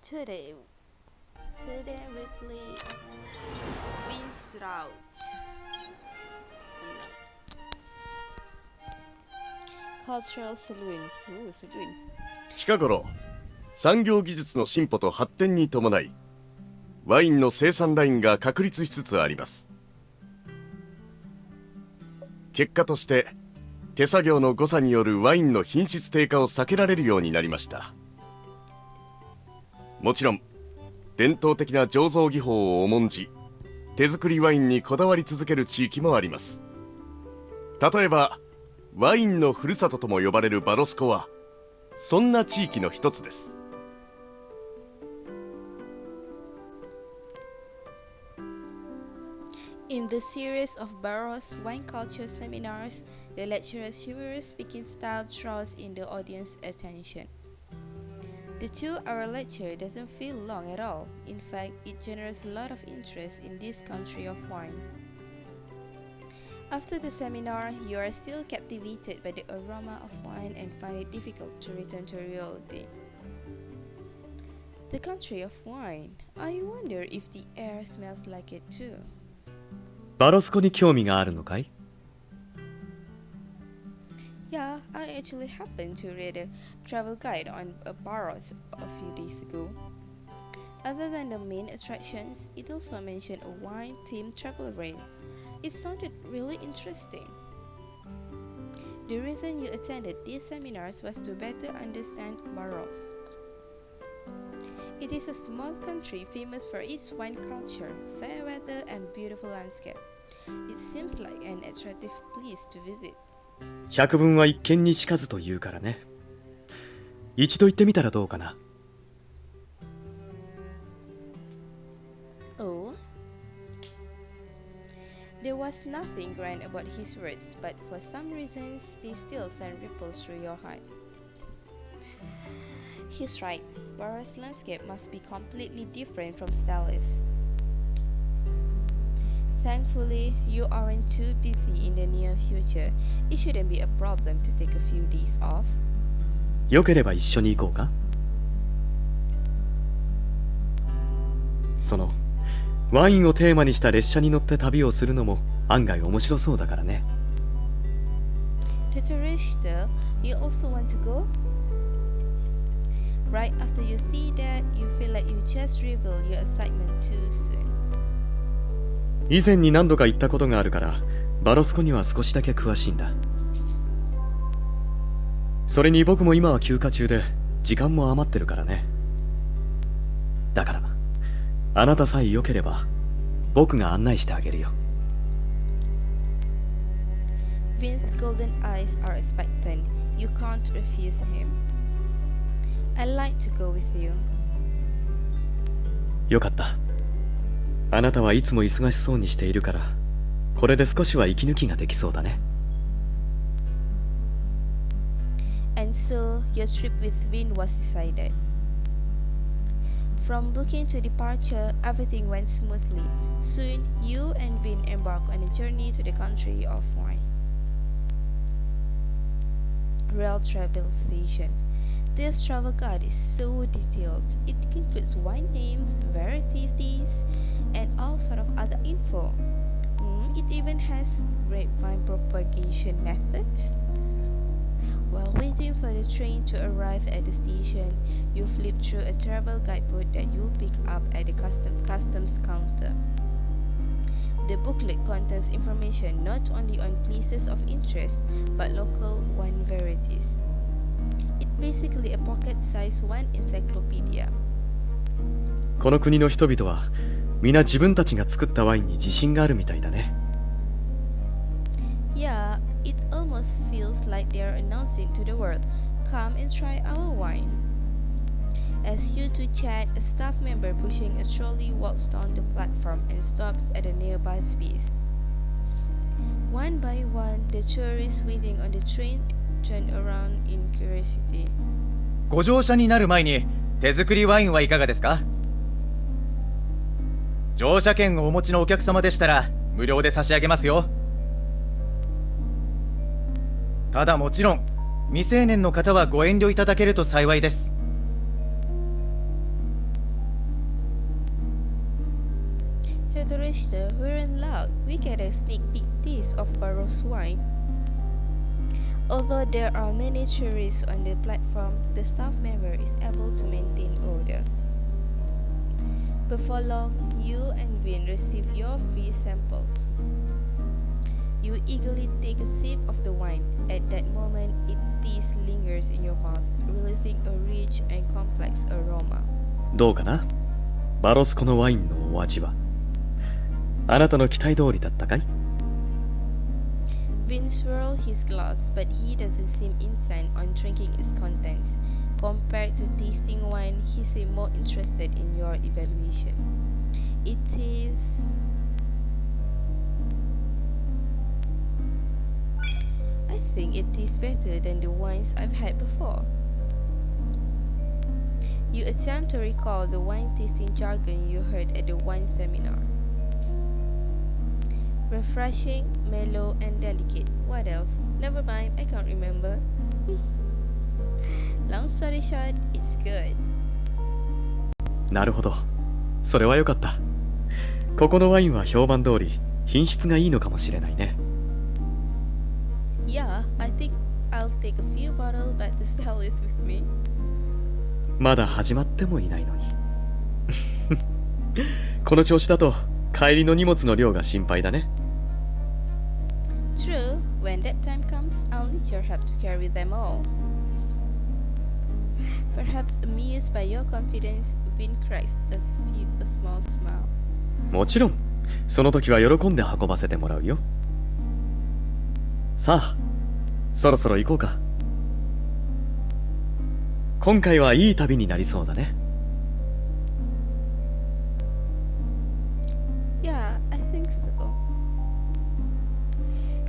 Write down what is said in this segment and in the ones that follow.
Today, we play Vyn RRG. Cultural Saloon. Ooh, saloon. 近頃、産業技術の進歩と発展に伴い、ワインの生産ラインが確立しつつあります。結果として、手作業の誤差によるワインの品質低下を避けられるようになりました。もちろん、伝統的な醸造技法を重んじ、手作りワインにこだわり続ける地域もあります。例えば、ワインのふるさととも呼ばれるバロスコは、そんな地域の一つです。In the series of Barros wine culture seminars, the lecturer's humorous speaking style draws in the audience's attention. The 2-hour lecture doesn't feel long at all. In fact, it generates a lot of interest in this country of wine. After the seminar, you are still captivated by the aroma of wine and find it difficult to return to reality. The country of wine. I wonder if the air smells like it too. バロスコに興味があるのかい？ Yeah, I actually happened to read a travel guide on Barros a few days ago. Other than the main attractions, it also mentioned a wine-themed travel rail. It sounded really interesting. The reason you attended these seminars was to better understand Barros. It is a small country famous for its wine culture, fair weather, and beautiful landscape. It seems like an attractive place to visit. 百聞は一見にしかずと言うからね。一度行ってみたらどうかな。Oh? There was nothing grand about his words, but for some reasons, they still send ripples through your heart. He's right. Barros' landscape must be completely different from Stella's. Thankfully, you aren't too busy in the near future. It shouldn't be a problem to take a few days off. よければ一緒に行こうか。そのワインをテーマにした列車に乗って旅をするのも案外面白そうだからね。The tourist, you also want to go? Right after you see that, you feel like you just revealed your excitement too soon. 以前に何度か行ったことがあるからバロスコには少しだけ詳しいんだ。それに僕も今は休暇中で時間も余ってるからね。だからあなたさえよければ僕が案内してあげるよ。Vyn's golden eyes are expectant. You can't refuse him. I'd like to go with you. よかった。あなたはいつも忙しそうにしているから、これで少しは息抜きができそうだね。And so, your trip with Vyn was decided. From booking to departure, everything went smoothly. Soon, you and Vyn embarked on a journey to the country of wine. Rail travel station. This travel guide is so detailed. It includes wine names, varieties, and all sort of other info. It even has grapevine propagation methods. While waiting for the train to arrive at the station, you flip through a travel guidebook that you pick up at the customs counter. The booklet contains information not only on places of interest, but local wine varieties. It's basically a pocket-sized wine encyclopedia. この国の人々は皆自分たちが作ったワインに自信があるみたいだね。Yeah, it almost feels like they're announcing to the world, "Come and try our wine." As you two chat, a staff member pushing a trolley walks down the platform and stops at a nearby space. One by one, the tourists waiting on the train turn around in curiosity. ご乗車になる前に手作りワインはいかがですか？乗車券をお持ちのお客様でしたら無料で差し上げますよ。ただもちろん未成年の方はご遠慮いただけると幸いです。At the register, we're in luck. We get a sneak peek taste of Barrow's wine. Although there are many tourists on the platform, the staff member is able to maintain order. Before long, you and Vyn receive your free samples. You eagerly take a sip of the wine. At that moment, its taste lingers in your mouth, releasing a rich and complex aroma. どうかな？バロスコのワインのお味は。あなたの期待通りだったかい？ Vyn swirls his glass, but he doesn't seem intent on drinking its contents. Compared to tasting wine, he seems more interested in your evaluation. It is... I think it tastes better than the wines I've had before. You attempt to recall the wine tasting jargon you heard at the wine seminar. Refreshing, mellow, and delicate. What else? Never mind, I can't remember. Long story short, it's good. なるほど。それはよかった。ここのワインは評判通り、品質がいいのかもしれないね。Yeah, I think I'll take a few bottles back to sell it with me. まだ始まってもいないのに。この調子だと、帰りの荷物の量が心配だね。True, when that time comes, I'll need your help to carry them all. Perhaps amused by your confidence, Vyn cracks a small smile. もちろん、その時は喜んで運ばせてもらうよ。さあ、そろそろ行こうか。今回はいい旅になりそうだね。Yeah, I think so.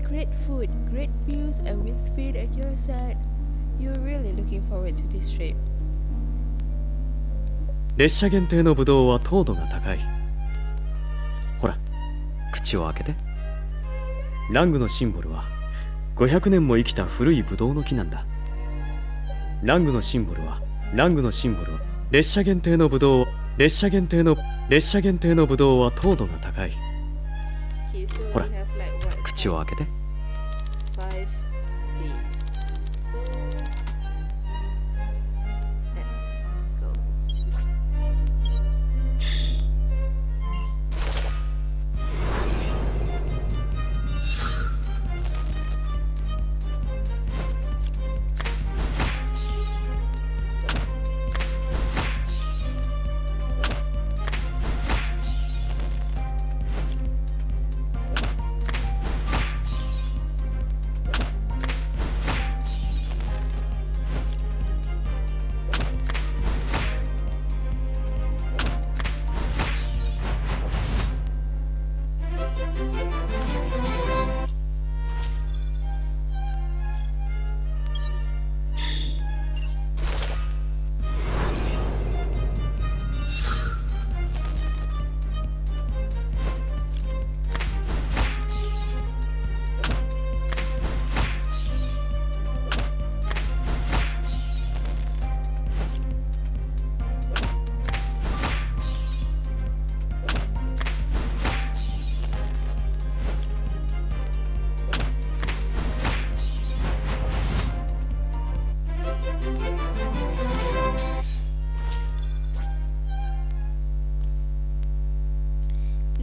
Great food, great views, and with speed at your side. You're really looking forward to this trip. 列車限定のブドウは糖度が高い。ほら、口を開けて。ラングのシンボルは500年も生きた古いブドウの木なんだ。ラングのシンボルは列車限定のブドウは糖度が高い。ほら、口を開けて。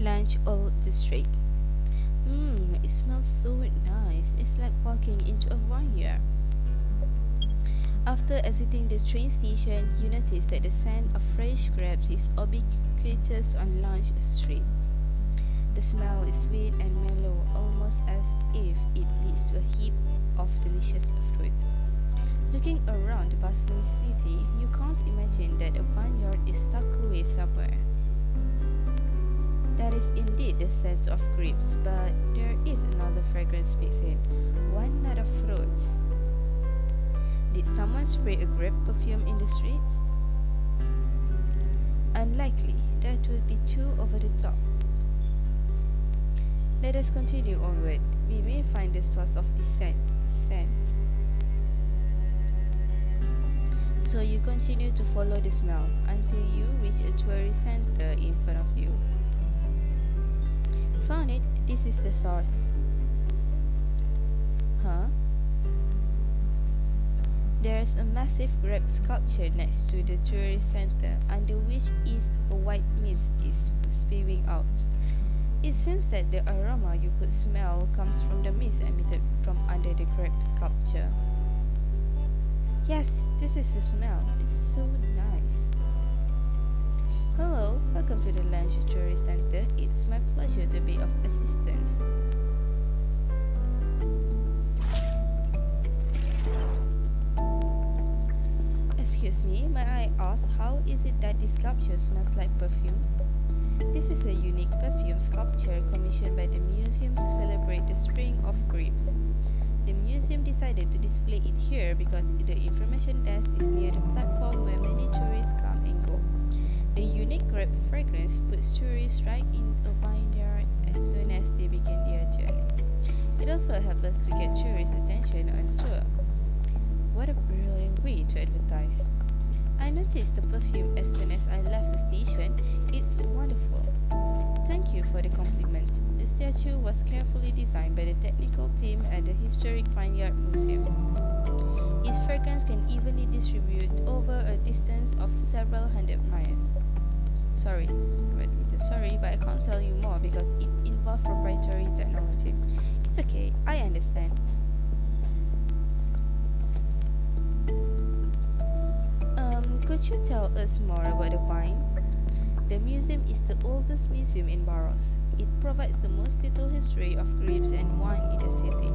Lunch Old District. It smells so nice. It's like walking into a vineyard. After exiting the train station, you notice that the scent of fresh grapes is ubiquitous on Lunch Street. The smell is sweet and mellow, almost as if it leads to a heap of delicious fruit. Looking around the bustling city, you can't imagine that a vineyard is tucked away somewhere. That is indeed the scent of grapes, but there is another fragrance missing, one not of fruits. Did someone spray a grape perfume in the streets? Unlikely, that would be too over the top. Let us continue onward. We may find the source of the scent. So you continue to follow the smell until you reach a tourist center in front of you. Found it. This is the source. Huh? There's a massive grape sculpture next to the tourist center, under which is a white mist is spewing out. It seems that the aroma you could smell comes from the mist emitted from under the grape sculpture. Yes, this is the smell. It's so nice. Hello, welcome to the Lange Tourist Center. It's my pleasure to be of assistance. Excuse me, may I ask how is it that this sculpture smells like perfume? This is a unique perfume sculpture commissioned by the museum to celebrate the spring of grapes. The museum decided to display it here because the information desk is near the platform where many tourists come and go. The unique grape fragrance puts tourists right in a vineyard as soon as they begin their journey. It also helps us to get tourists' attention on the tour. What a brilliant way to advertise. I noticed the perfume as soon as I left the station. It's wonderful. Thank you for the compliment. The statue was carefully designed by the technical team at the Historic Vineyard Museum. Its fragrance can evenly distribute over a distance of several hundred miles. Sorry, but I can't tell you more because it involves proprietary technology. It's okay, I understand. Could you tell us more about the vine? The museum is the oldest museum in Barros. It provides the most detailed history of grapes and wine in the city.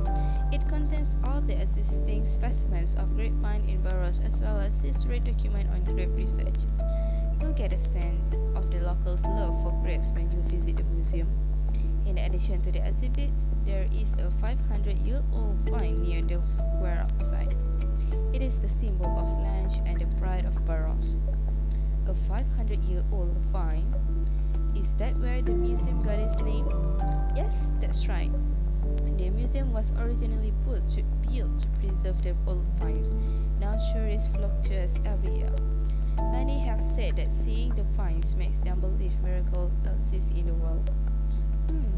It contains all the existing specimens of grapevine in Barros as well as history document on grape research. You'll get a sense of the locals' love for grapes when you visit the museum. In addition to the exhibits, there is a 500-year-old vine near the square outside. It is the symbol of Lange and the pride of Barros. A 500-year-old vine? Is that where the museum got its name? Yes, that's right. The museum was originally built to preserve the old vines. Now tourists flock to us every year. Many have said that seeing the vines makes them believe miracles exist in the world.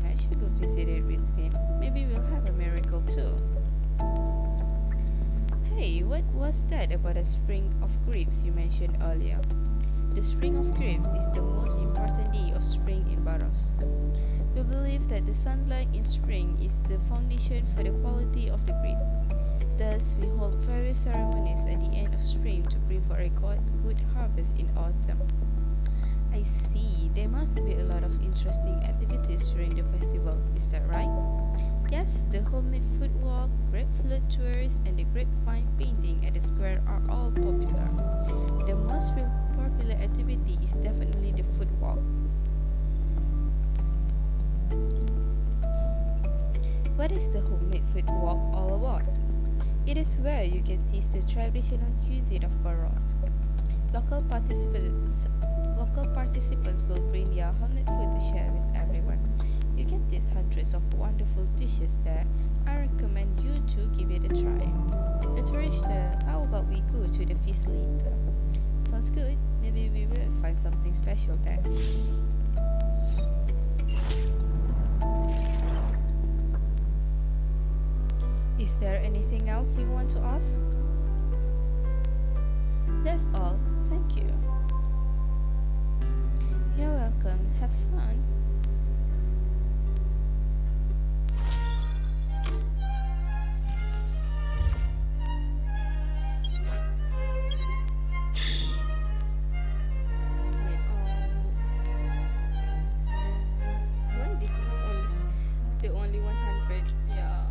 I should go visit it with Vyn. Maybe we'll have a miracle too. Hey, what was that about the spring of grapes you mentioned earlier? The spring of grapes is the most important day of spring in Barros. We believe that the sunlight in spring is the foundation for the quality of the grapes. Thus, we hold various ceremonies at the end of spring to pray for a good harvest in autumn. I see. There must be a lot of interesting activities during the festival. Is that right? Yes, the homemade food walk, grape float tours, and the grapevine painting at the square are all popular. The most popular activity is definitely the food walk. What is the homemade food walk all about? It is where you can taste the traditional cuisine of Barros. Local participants will bring their homemade food to share with everyone. You can taste hundreds of wonderful dishes there. I recommend you to give it a try. The tourist, how about we go to the feast later? Sounds good. Maybe we will find something special there. Is there anything else you want to ask? That's all. Thank you. You're welcome. Have fun. Why this is the only 100? Yeah.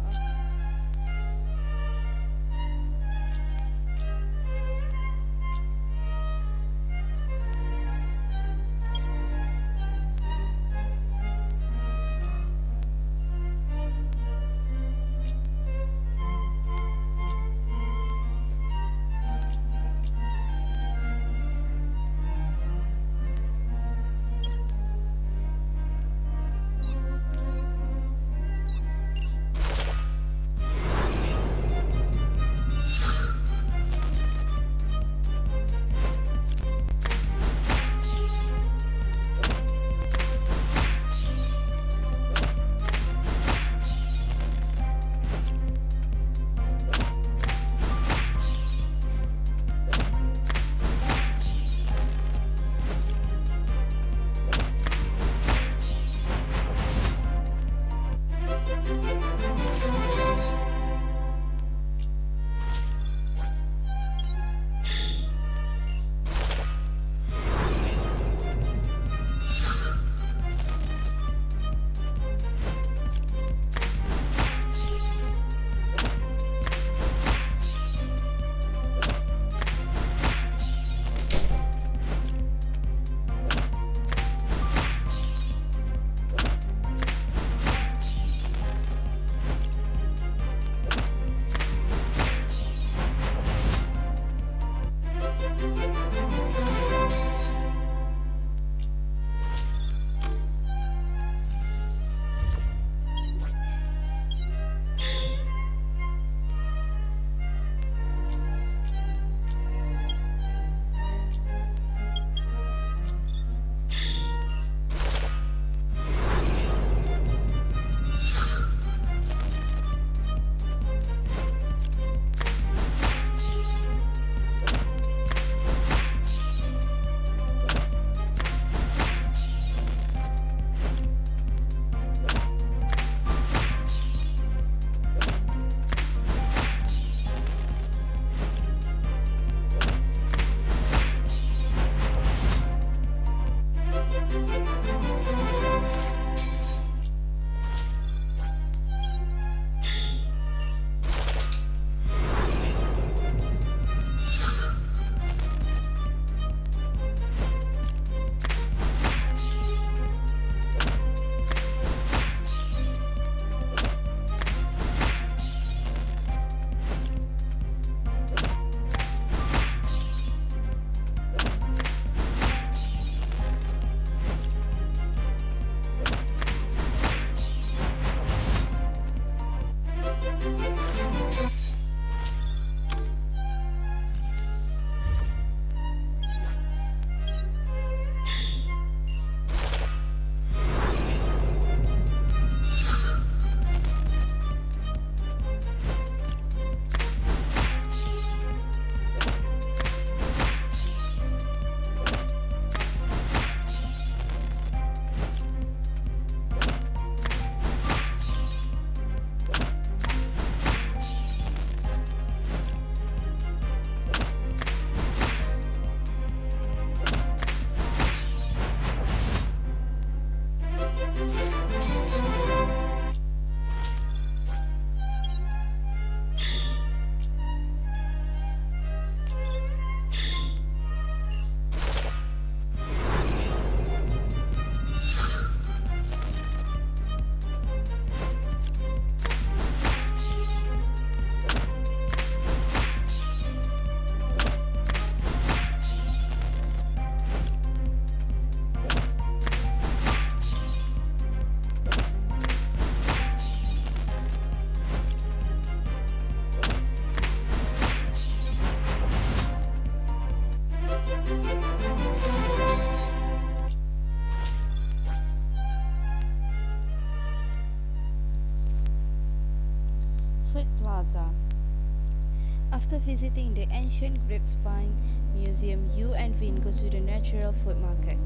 visiting the ancient grapevine museum, you and Vyn go to the natural food market.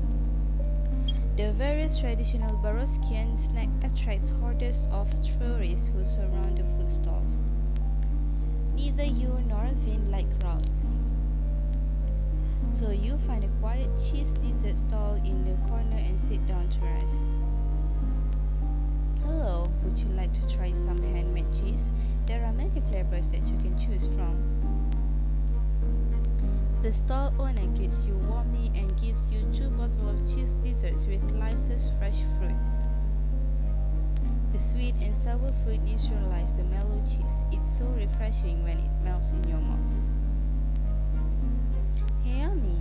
The various traditional Baroskian snack attracts hordes of tourists who surround the food stalls. Neither you nor Vyn like crowds, so you find a quiet cheese dessert stall in the corner and sit down to rest. Hello, would you like to try some handmade cheese? There are many flavors that you can choose from. The stall owner greets you warmly and gives you 2 bottles of cheese desserts with licensed fresh fruits. The sweet and sour fruit neutralize the mellow cheese. It's so refreshing when it melts in your mouth. Yummy!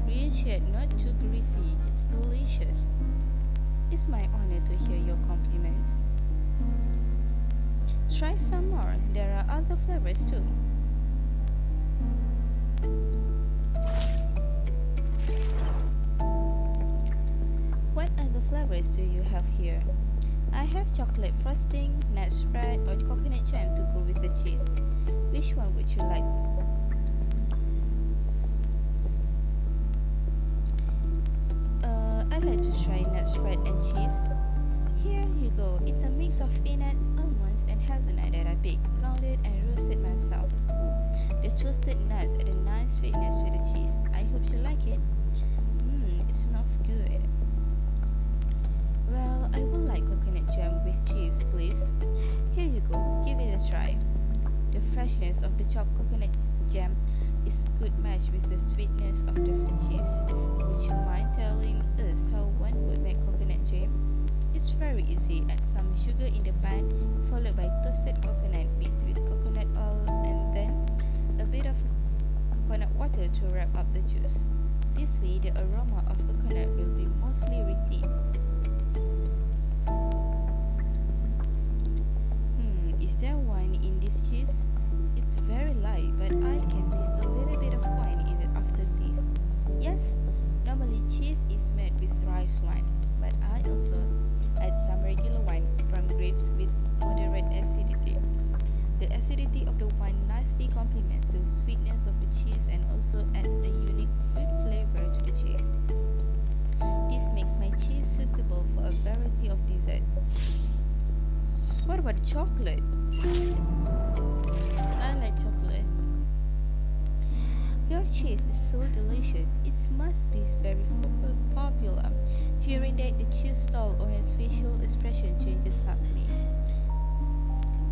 Rich yet not too greasy. It's delicious. It's my honor to hear your compliments. Try some more. There are other flavors too. What other flavors do you have here? I have chocolate frosting, nut spread, or coconut jam to go with the cheese. Which one would you like? I'd like to try nut spread and cheese. Here you go. It's a mix of peanuts, almonds, and hazelnut that I baked, rounded, and roasted myself. The toasted nuts add a nice sweetness to the cheese. I hope you like it. It smells good. Well, I would like coconut jam with cheese, please. Here you go. Give it a try. The freshness of the chopped coconut jam is a good match with the sweetness of the cheese. Would you mind telling us how one would make coconut jam? It's very easy. Add some sugar in the pan, followed by toasted coconut mixed with coconut oil, and then a bit of coconut water to wrap up the juice. This way, the aroma of coconut will be mostly retained. Is there wine in this cheese? It's very light, but I can taste a little bit of wine in the aftertaste. Yes, normally cheese is made with rice wine, but I also add some regular wine from grapes with moderate acidity. The acidity of the wine nicely complements the sweetness of the cheese and also adds a unique fruit flavor to the cheese. This makes my cheese suitable for a variety of desserts. What about the chocolate? I like chocolate. Your cheese is so delicious. It must be very popular. Hearing that, the cheese stall owner's facial expression changes subtly.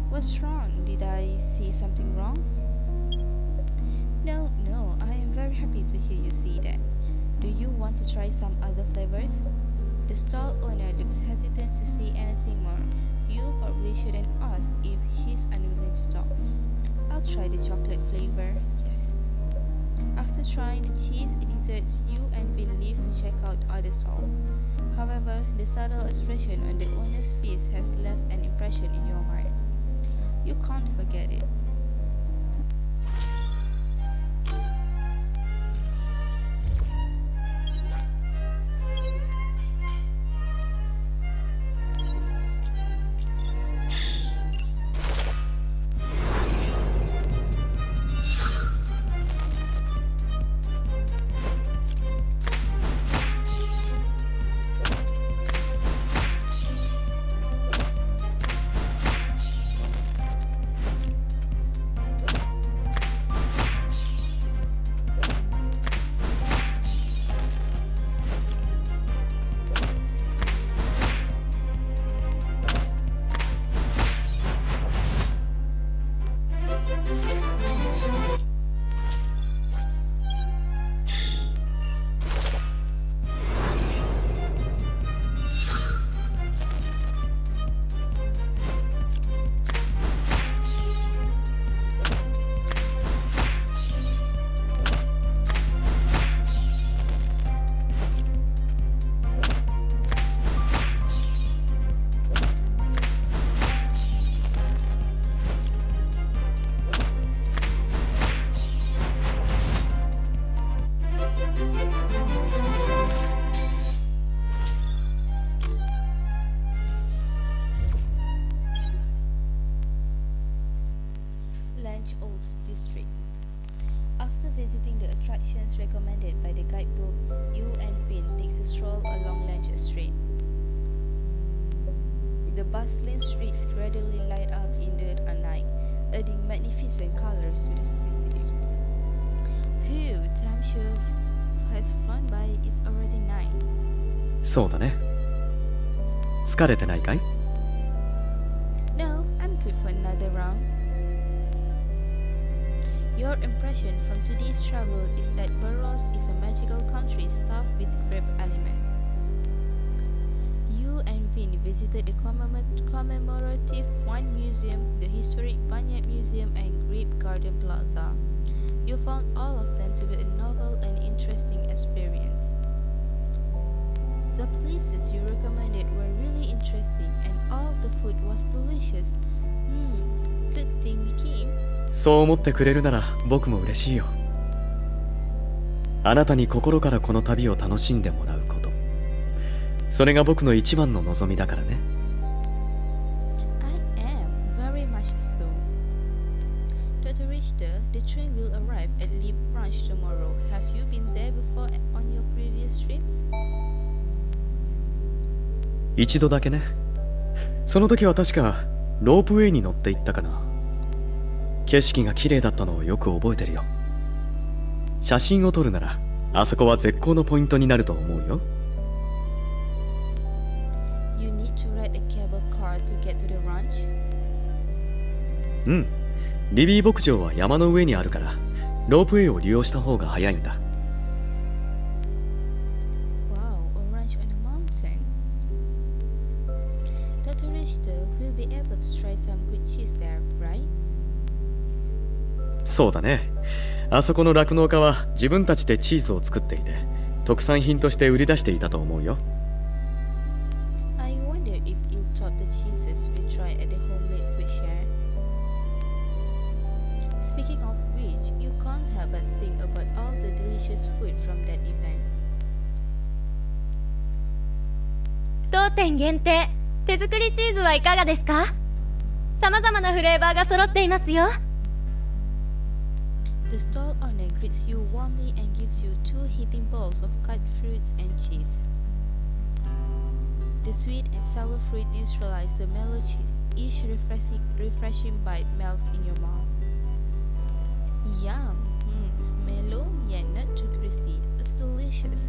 What's wrong? Did I say something wrong? No, I am very happy to hear you say that. Do you want to try some other flavors? The stall owner looks hesitant to say anything more. You probably shouldn't ask if she's unwilling to talk. I'll try the chocolate flavor, yes. After trying the cheese desserts, you and Vyn leave to check out other stalls. However, the subtle expression on the owner's face has left an impression in your mind. You can't forget it. bustling streets gradually light up in the night, adding magnificent colors to the city. Phew, time sure has flown by. It's already 9. そうだね。疲れてないかい？ No, I'm good for another round. Your impression from today's travel is that Burros is a magical country stuffed with grape element. You and Vyn visited the commemorative wine museum, the historic vineyard museum, and grape garden plaza. You found all of them to be a novel and interesting experience. The places you recommended were really interesting, and all the food was delicious. Good thing we came. そう思ってくれるなら僕も嬉しいよ。あなたに心からこの旅を楽しんでもらうこと。それが僕の一番の望みだからね。I am, very much so. Dr. Richter, the train will arrive at Lip Branch tomorrow. Have you been there before on your previous trips? 一度だけね。その時は確かロープウェイに乗って行ったかな。景色が綺麗だったのをよく覚えてるよ。写真を撮るならあそこは絶好のポイントになると思うよ。You need to ride a cable car to get to the ranch? うん。リビー牧場は山の上にあるからロープウェイを利用した方が早いんだ。Wow, a ranch on a mountain. Dr. Richter will be able to try some good cheese there, right? そうだね。あそこの酪農家は自分たちでチーズを作っていて特産品として売り出していたと思うよ。I wonder if you thought the cheeses we tried at the homemade food share. Speaking of which, you can't help but think about all the delicious food from that event. 当店限定手作りチーズはいかがですか？様々なフレーバーが揃っていますよ。The stall owner greets you warmly and gives you 2 heaping bowls of cut fruits and cheese. The sweet and sour fruit neutralize the mellow cheese. Each refreshing bite melts in your mouth. Yum! Mellow yet not too greasy. It's delicious.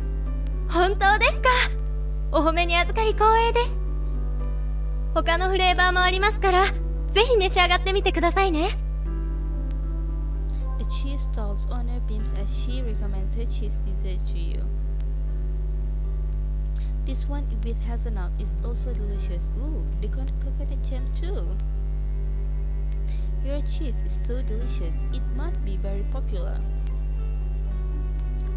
本当ですか？お褒めに預かり光栄です。他のフレーバーもありますから、ぜひ召し上がってみてくださいね。The cheese stall's owner beams as she recommends her cheese dessert to you. This one with hazelnut is also delicious. Ooh, the coconut jam too. Your cheese is so delicious, it must be very popular.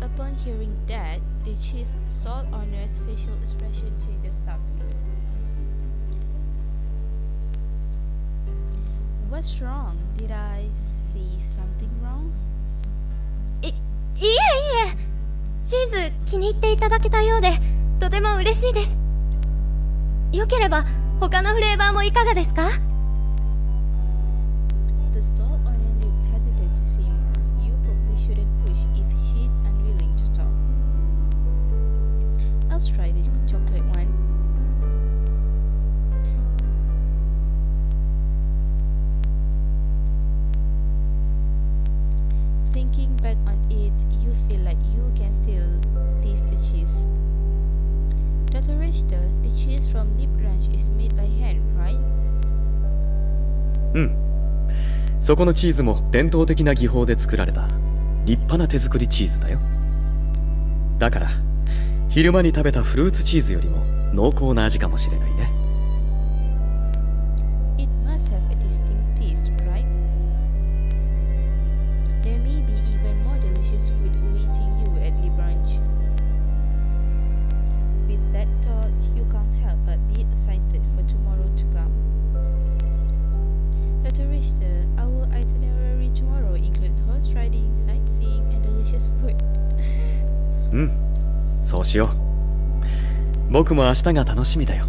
Upon hearing that, the cheese stall owner's facial expression changes suddenly. What's wrong? Did I see something wrong? いえいえ、チーズ気に入っていただけたようでとても嬉しいです。よければ他のフレーバーもいかがですか？ The stall owner looks hesitant to say more. You probably shouldn't push if she's unwilling to talk. I'll try the chocolate one. Thinking back on it, you feel like you can still taste the cheese. Dr. Richter, the cheese from Lip Ranch is made by hand, right? うん。そこのチーズも伝統的な技法で作られた立派な手作りチーズだよ。だから昼間に食べたフルーツチーズよりも濃厚な味かもしれないね。It must have a distinct taste, right? There may be even more delicious food awaiting you at Lip Ranch. With that thought, you can't help but be excited for tomorrow to come. Dr. Richter, our itinerary tomorrow includes horse riding, sightseeing, and delicious food. うん、そうしよう。僕も明日が楽しみだよ。